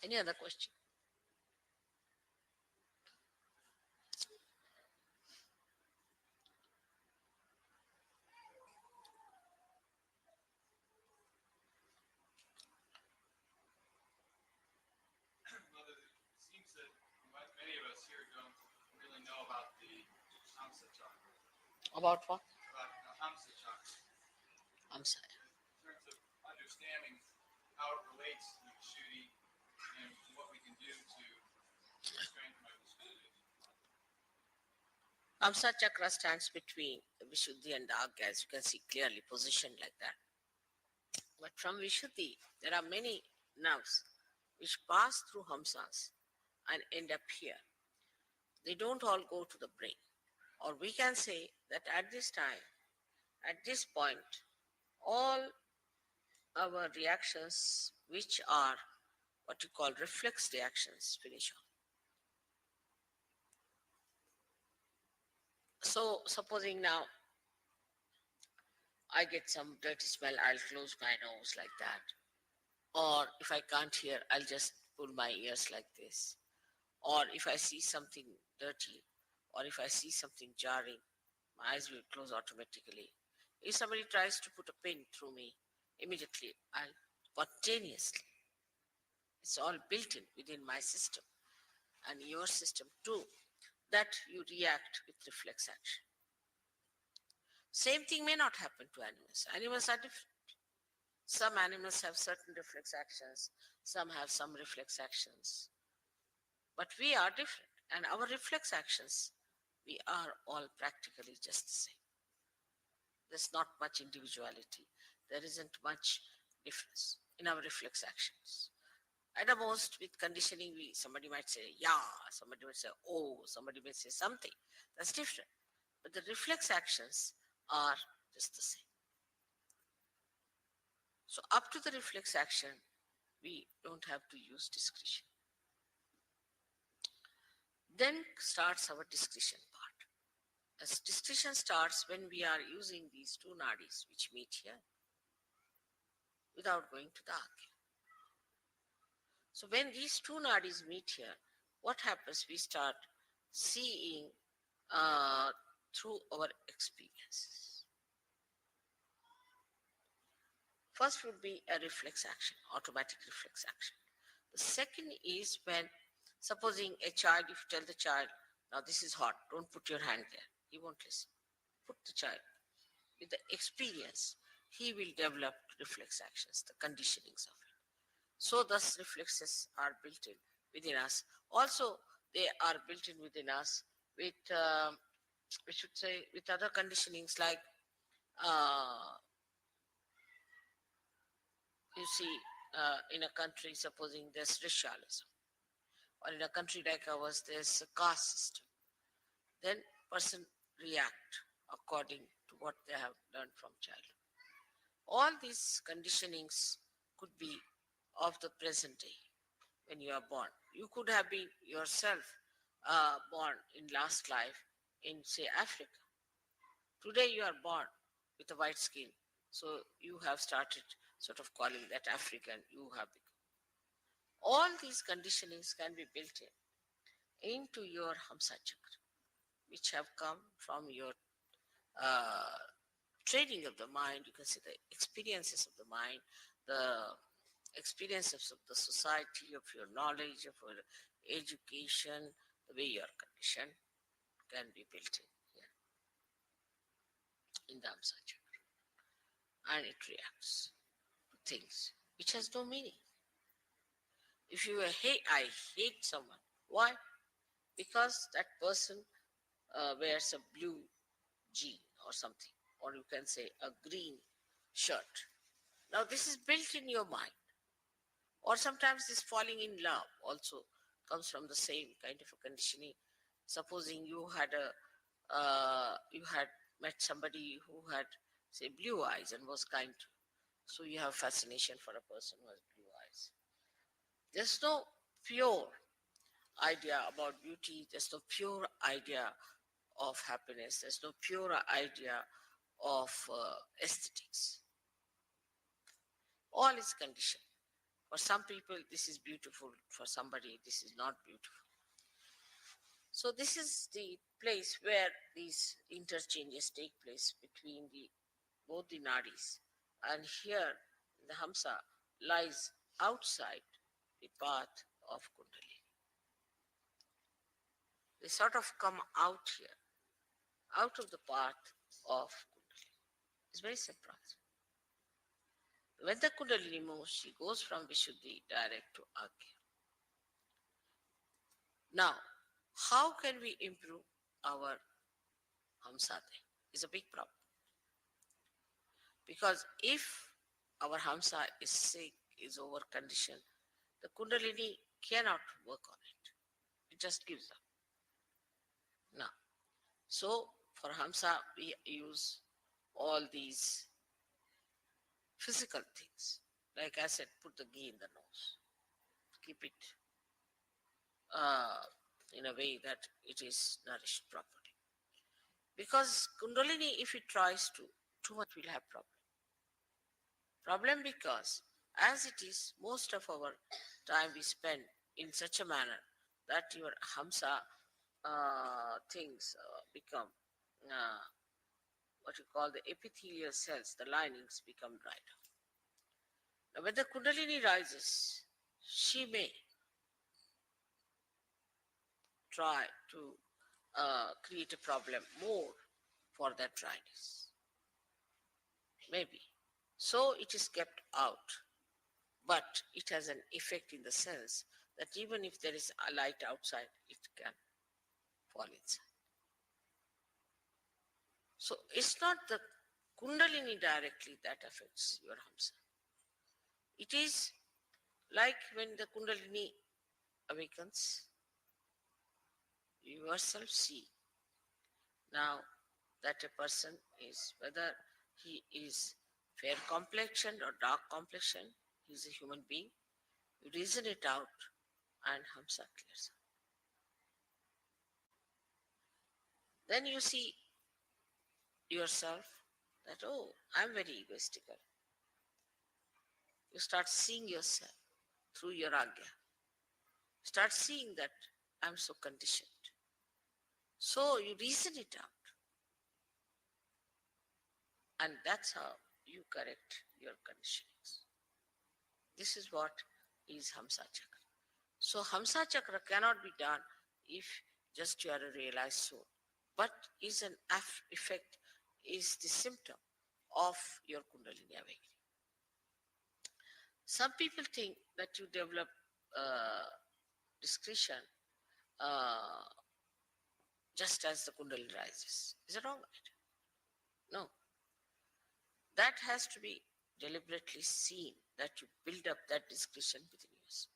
Any other question? Well, it seems that many of us here don't really know about the Hamsa chakra. About what? About the Hamsa chakra. Hamsa. In terms of understanding how it relates to the Vishuddhi and what we can do to strengthen our Vishuddhi. Hamsa chakra stands between the Vishuddhi and the Agya, as you can see clearly positioned like that. But from Vishuddhi, there are many nerves which pass through Hamsas and end up here. They don't all go to the brain. Or we can say that at this time, at this point, all our reactions, which are what you call reflex reactions, finish off. So, supposing now I get some dirty smell, I'll close my nose like that. Or if I can't hear, I'll just pull my ears like this. Or if I see something dirty, or if I see something jarring, my eyes will close automatically. If somebody tries to put a pin through me, immediately I'll spontaneously. It's all built in within my system and your system too, that you react with reflex action. Same thing may not happen to animals. Animals are different. Some animals have certain reflex actions, some have some reflex actions. But we are different, and our reflex actions, we are all practically just the same. There's not much individuality. There isn't much difference in our reflex actions. At the most, with conditioning, somebody might say, yeah, somebody might say, oh, somebody may say something. That's different. But the reflex actions are just the same. So up to the reflex action, we don't have to use discretion. Then starts our discretion part. As discretion starts when we are using these two nadis which meet here without going to the Agya. So when these two nadis meet here, what happens? We start seeing through our experiences. First would be a reflex action, automatic reflex action. The second is when, supposing a child, if you tell the child, now this is hot, don't put your hand there, he won't listen. Put the child. With the experience, he will develop reflex actions, the conditionings of it. So thus reflexes are built in within us. Also, they are built in within us with, we should say, with other conditionings like, you see, in a country, supposing there's racialism, or in a country like ours, there's a caste system, then person react according to what they have learned from childhood. All these conditionings could be of the present day when you are born. You could have been yourself born in last life in, say, Africa. Today you are born with a white skin, so you have started sort of calling that African, you have become. All these conditionings can be built into your Hamsa chakra, which have come from your training of the mind. You can see the experiences of the mind, the experiences of the society, of your knowledge, of your education, the way you are conditioned can be built in here in the Hamsa chakra. And it reacts to things which has no meaning. If you hate, I hate someone. Why? Because that person wears a blue jean or something, or you can say a green shirt. Now this is built in your mind. Or sometimes this falling in love also comes from the same kind of a conditioning. Supposing you had met somebody who had, say, blue eyes and was kind to you. So you have fascination for a person who has blue eyes. There's no pure idea about beauty. There's no pure idea of happiness. There's no pure idea of aesthetics. All is conditioned. For some people, this is beautiful. For somebody, this is not beautiful. So this is the place where these interchanges take place between both the nadis. And here, the Hamsa lies outside the path of Kundalini. They sort of come out here, out of the path of Kundalini. It's very simple. When the Kundalini moves, she goes from Vishuddhi direct to Agya. Now, how can we improve our Hamsa? Is a big problem. Because if our Hamsa is sick, is over conditioned, the Kundalini cannot work on it. It just gives up. Now, so for Hamsa, we use all these physical things. Like I said, put the ghee in the nose. Keep it in a way that it is nourished properly. Because Kundalini, if it tries to, too much will have problem. Problem because as it is, most of our time we spend in such a manner that your Hamsa things become what you call the epithelial cells, the linings become dried. Now when the Kundalini rises, she may try to create a problem more for that dryness. Maybe. So it is kept out, but it has an effect in the cells that even if there is a light outside, it can fall inside. So it's not the Kundalini directly that affects your Hamsa. It is like when the Kundalini awakens, you yourself see now that a person is, whether he is fair complexioned or dark complexioned, he is a human being. You reason it out and Hamsa clears up. Then you see yourself that, oh, I'm very egoistical. You start seeing yourself through your Agya. Start seeing that I'm so conditioned. So you reason it out. And that's how you correct your conditionings. This is what is Hamsa chakra. So Hamsa chakra cannot be done if just you are a realized soul, but is an effect, is the symptom of your Kundalini awakening. Some people think that you develop discretion just as the Kundalini rises. Is it wrong? No. That has to be deliberately seen, that you build up that discretion within yourself.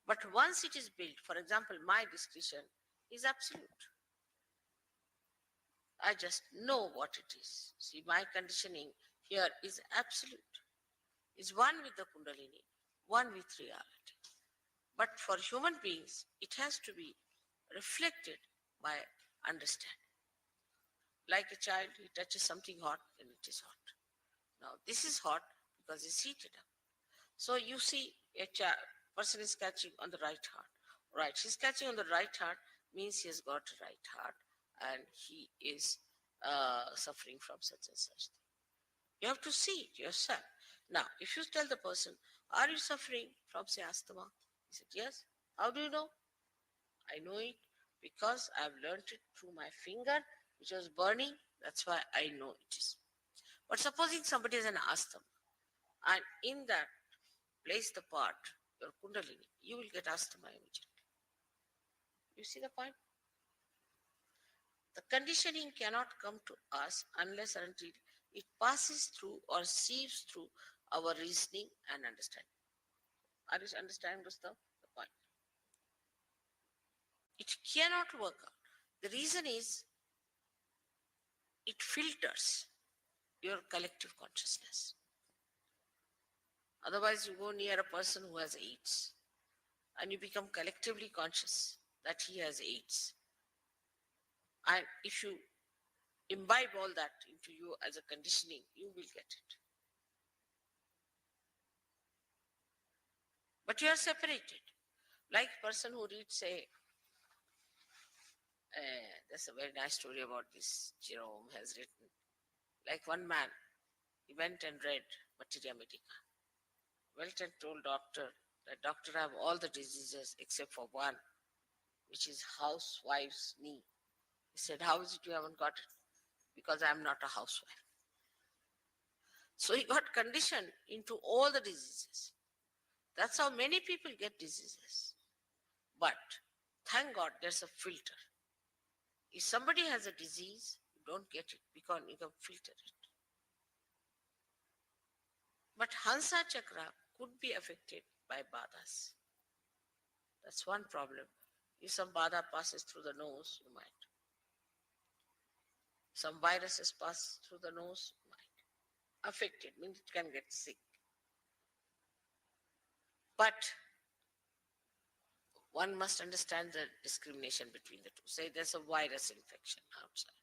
But once it is built, for example, my discretion is absolute. I just know what it is. See, my conditioning here is absolute. Is one with the Kundalini, one with reality. But for human beings, it has to be reflected by understanding. Like a child, he touches something hot, and it is hot. Now, this is hot because it's heated up. So you see a person is catching on the right heart. Right, she's catching on the right heart means he has got a right heart and he is suffering from such and such thing. You have to see it yourself. Now, if you tell the person, are you suffering from, say, asthma? He said, yes. How do you know? I know it because I've learned it through my finger, which was burning. That's why I know it is. But supposing somebody has an asthma, and in that place the part, your Kundalini, you will get asthma immediately. You see the point? The conditioning cannot come to us unless and until it passes through or sieves through our reasoning and understanding. Are you understanding, Gustav? The point. It cannot work out. The reason is it filters your collective consciousness. Otherwise, you go near a person who has AIDS and you become collectively conscious that he has AIDS. And if you imbibe all that into you as a conditioning, you will get it. But you are separated. Like a person who reads, say, there's a very nice story about this, Jerome has written. Like one man, he went and read Materia Medica. Went and told doctor that doctor, I have all the diseases except for one, which is housewife's knee. He said, how is it you haven't got it? Because I am not a housewife. So he got conditioned into all the diseases. That's how many people get diseases. But thank God there's a filter. If somebody has a disease, you don't get it because you can filter it. But Hamsa chakra could be affected by badas. That's one problem. If some bada passes through the nose, you might. Some viruses pass through the nose, you might. Affected means it can get sick. But one must understand the discrimination between the two. Say there's a virus infection outside.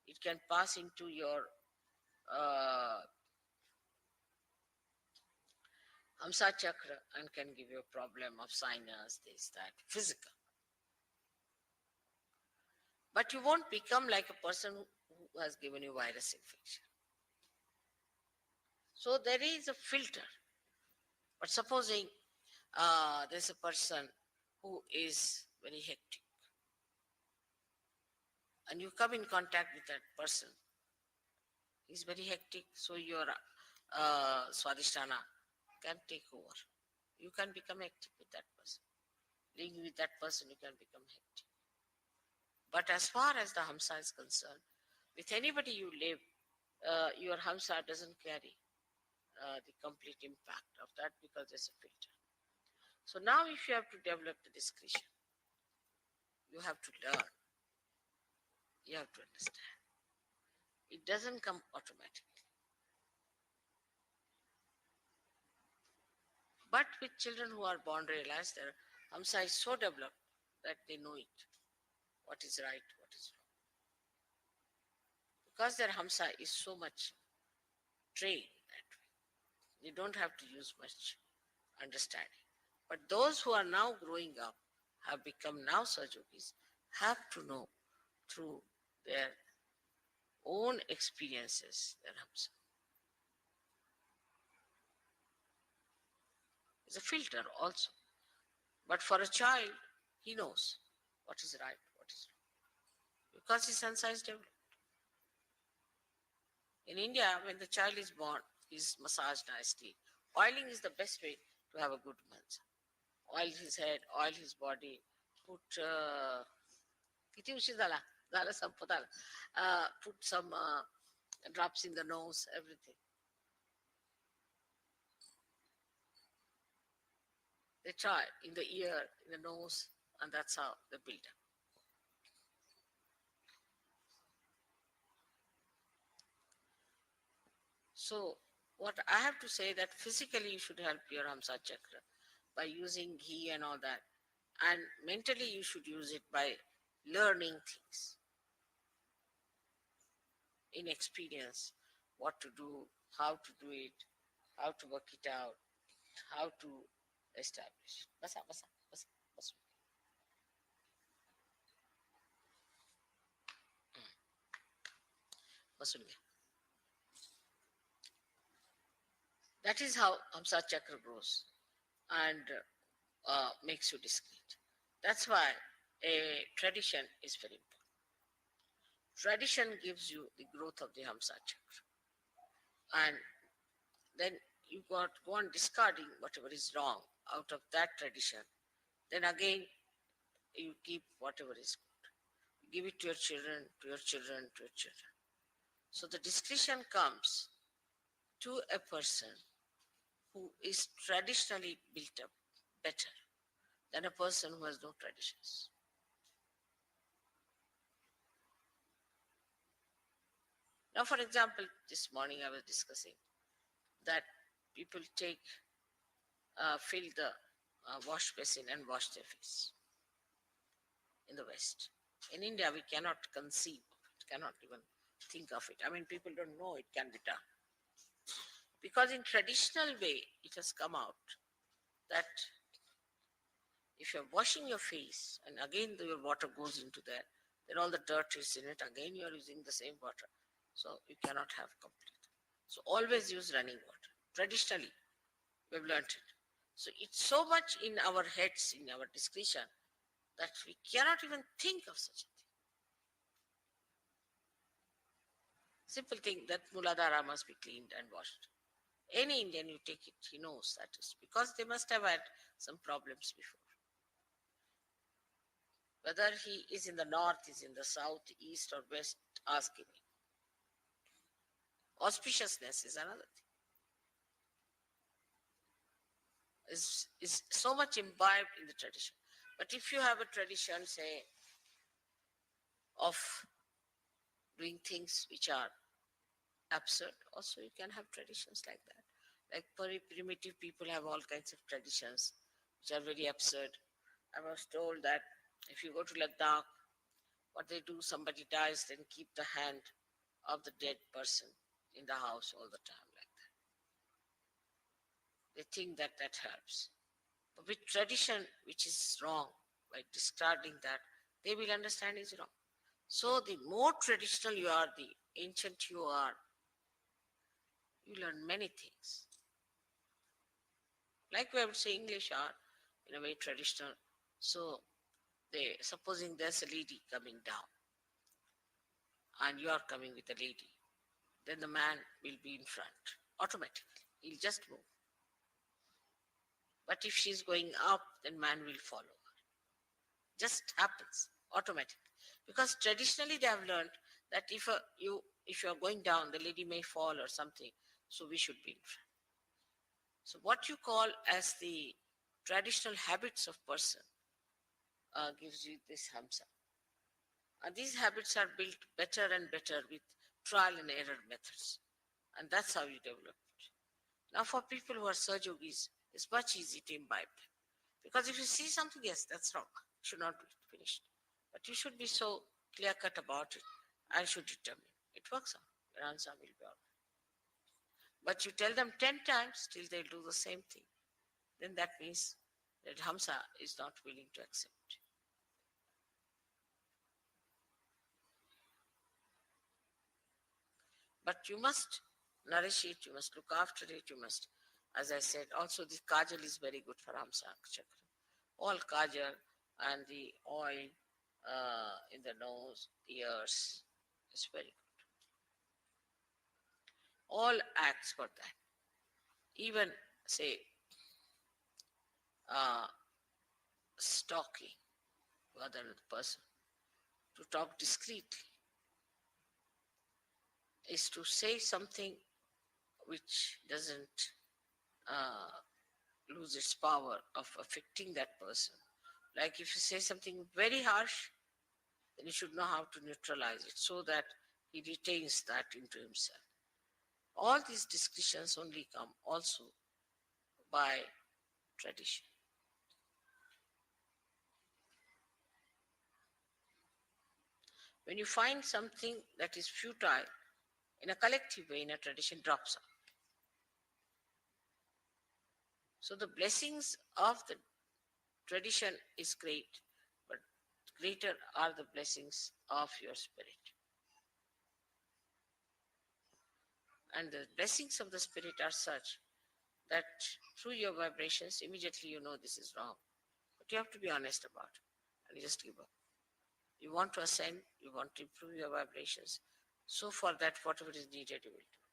It can pass into your Hamsa chakra and can give you a problem of sinus, this, that, physical. But you won't become like a person who has given you virus infection. So there is a filter. But supposing there's a person who is very hectic and you come in contact with that person, he's very hectic, so your swadhisthana can take over. You can become hectic with that person. Living with that person, you can become hectic. But as far as the Hamsa is concerned, with anybody you live, your Hamsa doesn't carry the complete impact of that because there's a filter. So now if you have to develop the discretion, you have to learn. You have to understand. It doesn't come automatically. But with children who are born realized, their Hamsa is so developed that they know it. What is right, what is wrong. Because their Hamsa is so much trained that way. They don't have to use much understanding. But those who are now growing up, have become now Sahajogis, have to know through their own experiences their Hamsa. It's a filter also. But for a child, he knows what is right, what is wrong. Because his Hamsa is developed. In India, when the child is born, he's massaged nicely. Oiling is the best way to have a good Hamsa. Oil his head, oil his body, put put some drops in the nose, everything. They try in the ear, in the nose, and that's how they build up. So what I have to say that physically you should help your Hamsa chakra by using ghee and all that. And mentally you should use it by learning things in experience, what to do, how to do it, how to work it out, how to establish. Basa, basa, basa, basa. Basunge. That is how Hamsa chakra grows and makes you discreet. That's why a tradition is very important. Tradition gives you the growth of the Hamsa chakra. And then you got go on discarding whatever is wrong out of that tradition. Then again, you keep whatever is good. You give it to your children, to your children, to your children. So the discretion comes to a person who is traditionally built up better than a person who has no traditions. Now, for example, this morning I was discussing that people fill the wash basin and wash their face in the West. In India, we cannot conceive of it, cannot even think of it. I mean, people don't know it can be done. Because in traditional way, it has come out that if you're washing your face and again your water goes into there, then all the dirt is in it, again you're using the same water. So you cannot have complete. So always use running water. Traditionally, we've learned it. So it's so much in our heads, in our discretion, that we cannot even think of such a thing. Simple thing that Muladhara must be cleaned and washed. Any Indian you take it, he knows that is because they must have had some problems before. Whether he is in the north, is in the south, east, or west, ask him. Auspiciousness is another thing. Is so much imbibed in the tradition. But if you have a tradition, say, of doing things which are absurd, also you can have traditions like that. Like very primitive people have all kinds of traditions which are very absurd. I was told that if you go to Ladakh, what they do, somebody dies, then keep the hand of the dead person in the house all the time like that. They think that that helps. But with tradition, which is wrong, by discarding that, they will understand is wrong. So the more traditional you are, the ancient you are, you learn many things. Like we would say, English are in a way traditional. So they supposing there's a lady coming down, and you are coming with a lady, then the man will be in front automatically. He'll just move. But if she's going up, then man will follow her. Just happens automatically. Because traditionally they have learned that if you are going down, the lady may fall or something, so we should be in front. So what you call as the traditional habits of person gives you this Hamsa. And these habits are built better and better with trial and error methods. And that's how you develop it. Now for people who are Sahaj Yogis, it's much easier to imbibe them. Because if you see something, yes, that's wrong. You should not be finished. But you should be so clear cut about it. I should determine. It works out. Your answer will be all. But you tell them 10 times, till they'll do the same thing. Then that means that Hamsa is not willing to accept. But you must nourish it, you must look after it, you must, as I said, also the kajal is very good for Hamsa chakra. All kajal and the oil in the nose, ears is very good. All acts for that. Even, say, stalking rather than the person, to talk discreetly, is to say something which doesn't lose its power of affecting that person. Like if you say something very harsh, then you should know how to neutralize it so that he retains that into himself. All these discussions only come also by tradition. When you find something that is futile, in a collective way, in a tradition, drops out. So the blessings of the tradition is great, but greater are the blessings of your spirit. And the blessings of the spirit are such that through your vibrations, immediately you know this is wrong. But you have to be honest about it and you just give up. You want to ascend, you want to improve your vibrations. So for that, whatever is needed, you will do.